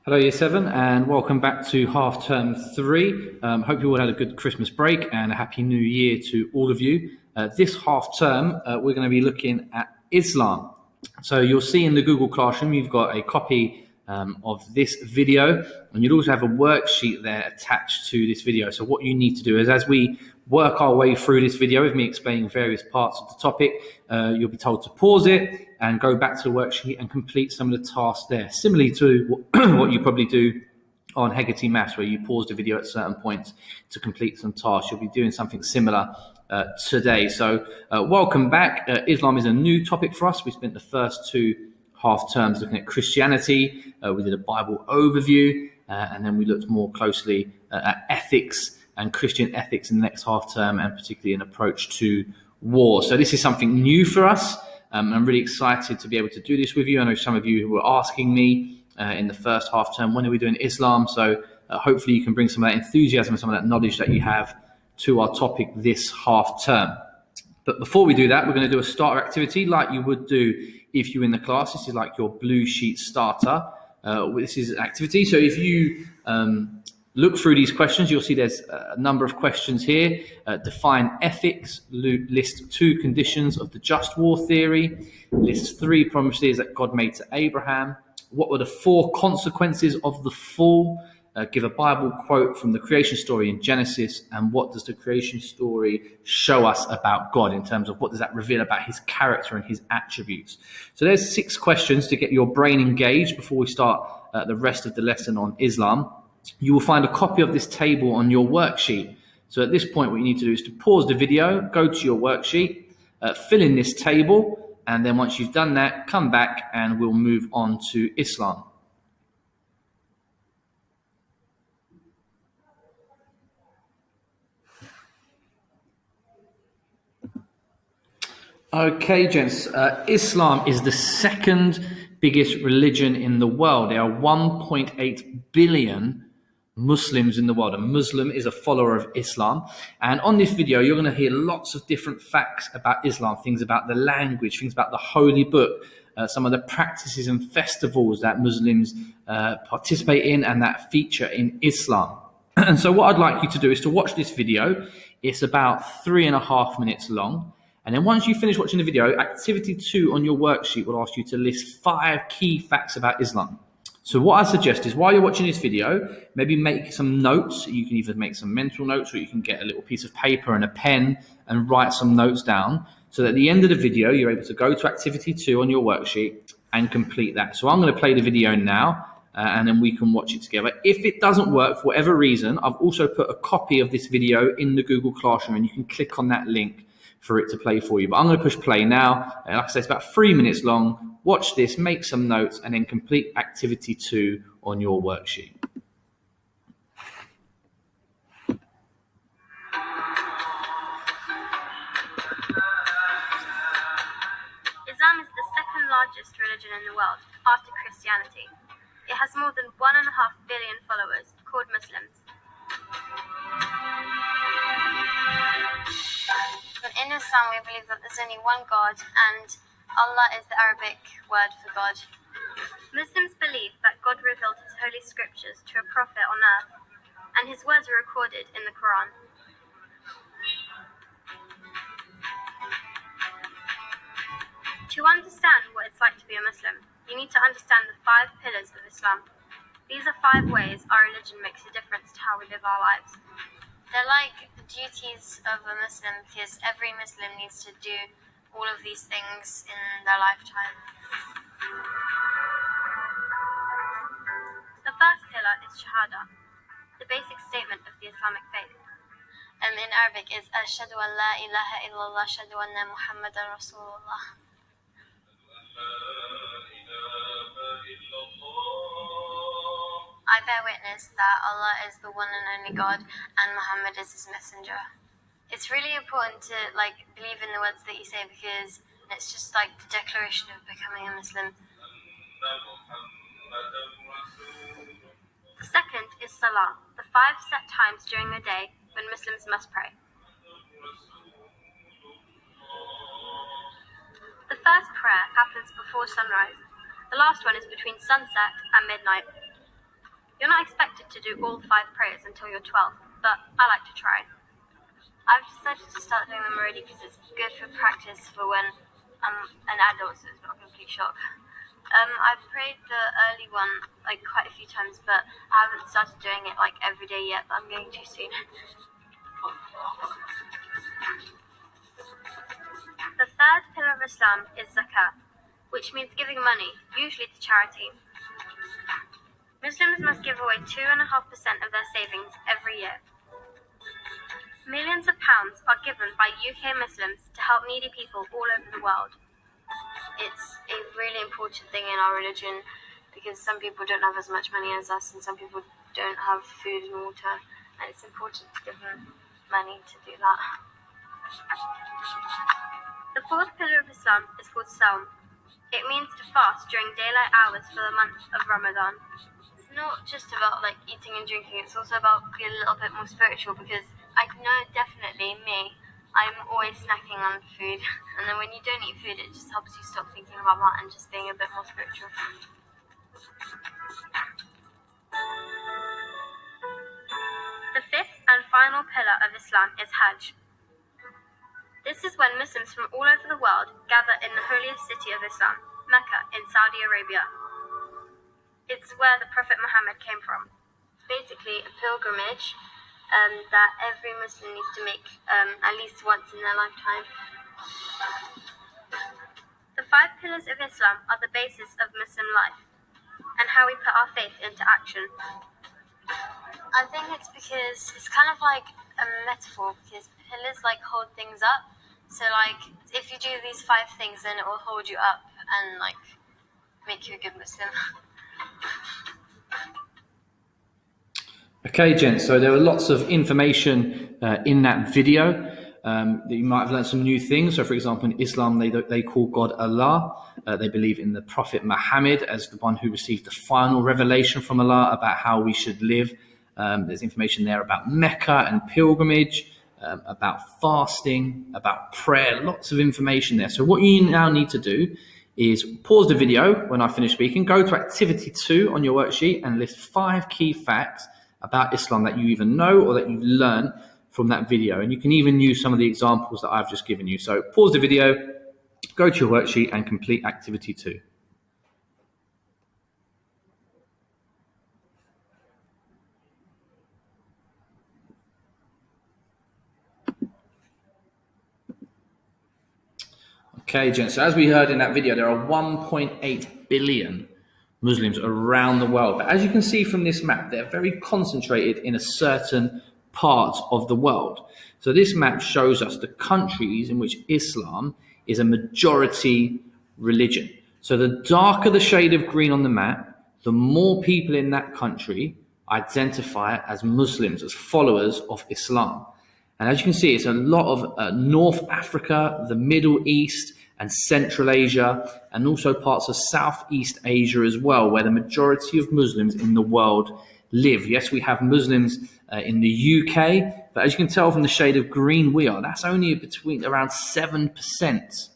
Hello, Year 7, and welcome back to half term 3. Hope you all had a good Christmas break and a happy new year to all of you. This half term, we're going to be looking at Islam. So you'll see in the Google Classroom, you've got a copy of this video, and you'll also have a worksheet there attached to this video. So what you need to do is, as we work our way through this video with me explaining various parts of the topic, you'll be told to pause it and go back to the worksheet and complete some of the tasks there. Similarly to what you probably do on Hegarty Maths, where you pause the video at certain points to complete some tasks. You'll be doing something similar today. So welcome back. Islam is a new topic for us. We spent the first two half terms looking at Christianity. We did a Bible overview, and then we looked more closely at ethics and Christian ethics in the next half term, and particularly an approach to war. So this is something new for us. I'm really excited to be able to do this with you. I know some of you who were asking me in the first half term, when are we doing Islam? So hopefully you can bring some of that enthusiasm and some of that knowledge that you have to our topic this half term. But before we do that, we're going to do a starter activity like you would do if you're in the class. This is like your blue sheet starter. This is an activity. So if you look through these questions, you'll see there's a number of questions here. Define ethics, list 2 conditions of the just war theory, list 3 promises that God made to Abraham. What were the 4 consequences of the fall? Give a Bible quote from the creation story in Genesis, and what does the creation story show us about God in terms of what does that reveal about his character and his attributes. So there's 6 questions to get your brain engaged before we start the rest of the lesson on Islam. You will find a copy of this table on your worksheet. So at this point, what you need to do is to pause the video, go to your worksheet, fill in this table, and then once you've done that, come back and we'll move on to Islam. Okay, gents. Islam is the second biggest religion in the world. There are 1.8 billion Muslims in the world. A Muslim is a follower of Islam. And on this video, you're going to hear lots of different facts about Islam, things about the language, things about the holy book, some of the practices and festivals that Muslims participate in and that feature in Islam. And so what I'd like you to do is to watch this video. It's about 3.5 minutes long. And then once you finish watching the video, activity 2 on your worksheet will ask you to list 5 key facts about Islam. So what I suggest is while you're watching this video, maybe make some notes. You can either make some mental notes, or you can get a little piece of paper and a pen and write some notes down, so that at the end of the video, you're able to go to activity 2 on your worksheet and complete that. So I'm going to play the video now, and then we can watch it together. If it doesn't work for whatever reason, I've also put a copy of this video in the Google Classroom, and you can click on that link for it to play for you. But I'm going to push play now. Like I say, it's about 3 minutes long. Watch this, make some notes, and then complete activity 2 on your worksheet. Islam is the second largest religion in the world, after Christianity. It has more than 1.5 billion followers, called Muslims. In Islam, we believe that there's only one God, and Allah is the Arabic word for God. Muslims believe that God revealed his holy scriptures to a prophet on earth, and his words are recorded in the Quran. To understand what it's like to be a Muslim, you need to understand the 5 pillars of Islam. These are 5 ways our religion makes a difference to how we live our lives. They're like the duties of a Muslim, because every Muslim needs to do all of these things in their lifetime. The first pillar is Shahada, the basic statement of the Islamic faith. In Arabic is Ashhadu an la ilaha illallah, ashhadu anna Muhammadan Rasulullah. I bear witness that Allah is the one and only God, and Muhammad is his messenger. It's really important to believe in the words that you say, because it's just like the declaration of becoming a Muslim. The second is Salah, the 5 set times during the day when Muslims must pray. The first prayer happens before sunrise. The last one is between sunset and midnight. You're not expected to do all 5 prayers until you're 12, but I like to try. I've decided to start doing them already because it's good for practice for when I'm an adult, so it's not a complete shock. I've prayed the early one like quite a few times, but I haven't started doing it like every day yet, but I'm going to soon. The third pillar of Islam is zakat, which means giving money, usually to charity. Muslims must give away 2.5% of their savings every year. Millions of pounds are given by UK Muslims to help needy people all over the world. It's a really important thing in our religion because some people don't have as much money as us and some people don't have food and water, and it's important to give them money to do that. The fourth pillar of Islam is called Sawm. It means to fast during daylight hours for the month of Ramadan. It's not just about like eating and drinking, it's also about being a little bit more spiritual, because I know definitely me, I'm always snacking on food, and then when you don't eat food, it just helps you stop thinking about that and just being a bit more spiritual. The fifth and final pillar of Islam is Hajj. This is when Muslims from all over the world gather in the holiest city of Islam, Mecca in Saudi Arabia. It's where the Prophet Muhammad came from. It's basically a pilgrimage that every Muslim needs to make at least once in their lifetime. The 5 pillars of Islam are the basis of Muslim life and how we put our faith into action. I think it's because it's kind of like a metaphor, because pillars like hold things up. So like if you do these 5 things, then it will hold you up and like make you a good Muslim. Okay, gents, so there were lots of information in that video that you might have learned some new things. So, for example, in Islam, they call God Allah. They believe in the Prophet Muhammad as the one who received the final revelation from Allah about how we should live. There's information there about Mecca and pilgrimage, about fasting, about prayer, lots of information there. So what you now need to do is pause the video when I finish speaking, go to activity 2 on your worksheet and list 5 key facts about Islam that you either know or that you've learned from that video. And you can even use some of the examples that I've just given you. So pause the video, go to your worksheet and complete activity 2. Okay, gents, so as we heard in that video, there are 1.8 billion Muslims around the world. But as you can see from this map, they're very concentrated in a certain part of the world. So this map shows us the countries in which Islam is a majority religion. So the darker the shade of green on the map, the more people in that country identify as Muslims, as followers of Islam. And as you can see, it's a lot of North Africa, the Middle East, and Central Asia, and also parts of Southeast Asia as well, where the majority of Muslims in the world live. Yes, we have Muslims in the UK, but as you can tell from the shade of green that's only between around 7%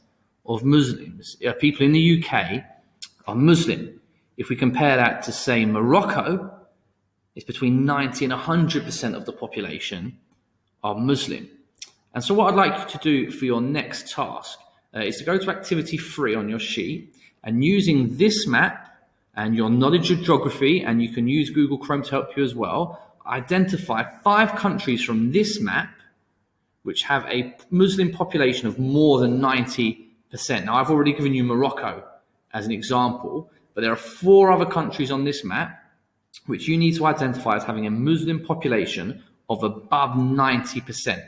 of Muslims. People in the UK are Muslim. If we compare that to, say, Morocco, it's between 90 and 100% of the population are Muslim. And so what I'd like you to do for your next task is to go to activity 3 on your sheet, and using this map and your knowledge of geography, and you can use Google Chrome to help you as well, identify 5 countries from this map which have a Muslim population of more than 90%. Now, I've already given you Morocco as an example, but there are 4 other countries on this map which you need to identify as having a Muslim population of above 90%.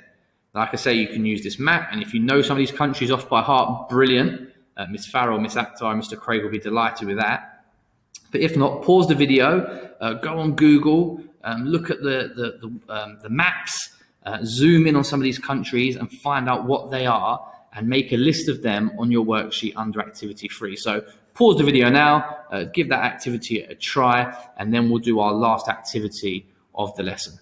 Like I say, you can use this map, and if you know some of these countries off by heart, brilliant. Miss Farrell, Miss Akhtar, Mr. Craig will be delighted with that. But if not, pause the video, go on Google, look at the maps, zoom in on some of these countries and find out what they are, and make a list of them on your worksheet under activity 3. So pause the video now, give that activity a try, and then we'll do our last activity of the lesson.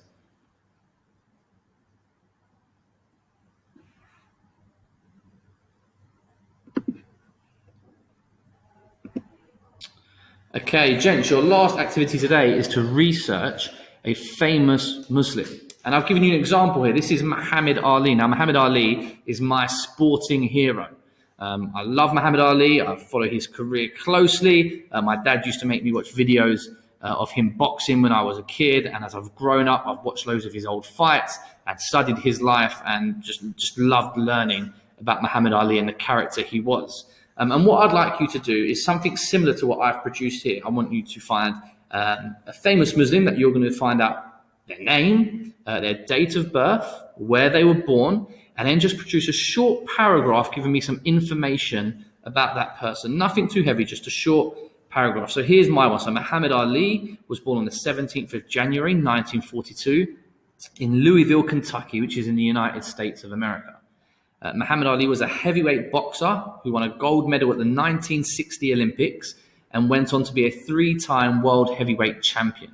Okay, gents, your last activity today is to research a famous Muslim. And I've given you an example here. This is Muhammad Ali. Now, Muhammad Ali is my sporting hero. I love Muhammad Ali. I follow his career closely. My dad used to make me watch videos of him boxing when I was a kid. And as I've grown up, I've watched loads of his old fights and studied his life and just loved learning about Muhammad Ali and the character he was. And what I'd like you to do is something similar to what I've produced here. I want you to find a famous Muslim that you're going to find out their name, their date of birth, where they were born, and then just produce a short paragraph giving me some information about that person. Nothing too heavy, just a short paragraph. So here's my one. So Muhammad Ali was born on the 17th of January, 1942 in Louisville, Kentucky, which is in the United States of America. Muhammad Ali was a heavyweight boxer who won a gold medal at the 1960 Olympics and went on to be a 3-time world heavyweight champion.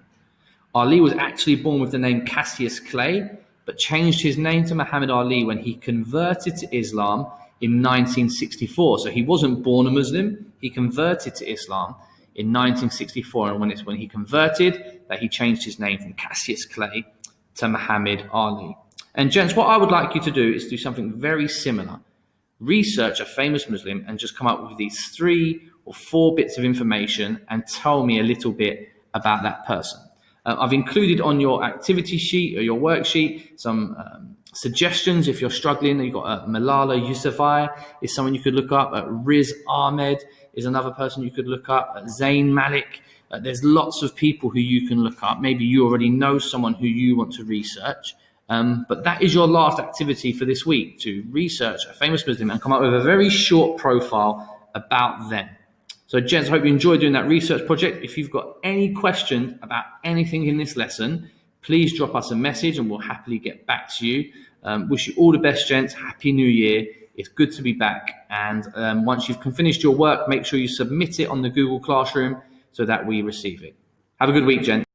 Ali was actually born with the name Cassius Clay, but changed his name to Muhammad Ali when he converted to Islam in 1964. So he wasn't born a Muslim, he converted to Islam in 1964. And when he converted, that he changed his name from Cassius Clay to Muhammad Ali. And gents, what I would like you to do is do something very similar. Research a famous Muslim and just come up with these 3 or 4 bits of information and tell me a little bit about that person. I've included on your activity sheet or your worksheet some suggestions if you're struggling. You've got Malala Yousafzai is someone you could look up. Riz Ahmed is another person you could look up. Zayn Malik. There's lots of people who you can look up. Maybe you already know someone who you want to research. But that is your last activity for this week, to research a famous Muslim and come up with a very short profile about them. So gents, I hope you enjoyed doing that research project. If you've got any questions about anything in this lesson, please drop us a message and we'll happily get back to you. Wish you all the best, gents. Happy New Year. It's good to be back. And once you've finished your work, make sure you submit it on the Google Classroom so that we receive it. Have a good week, gents.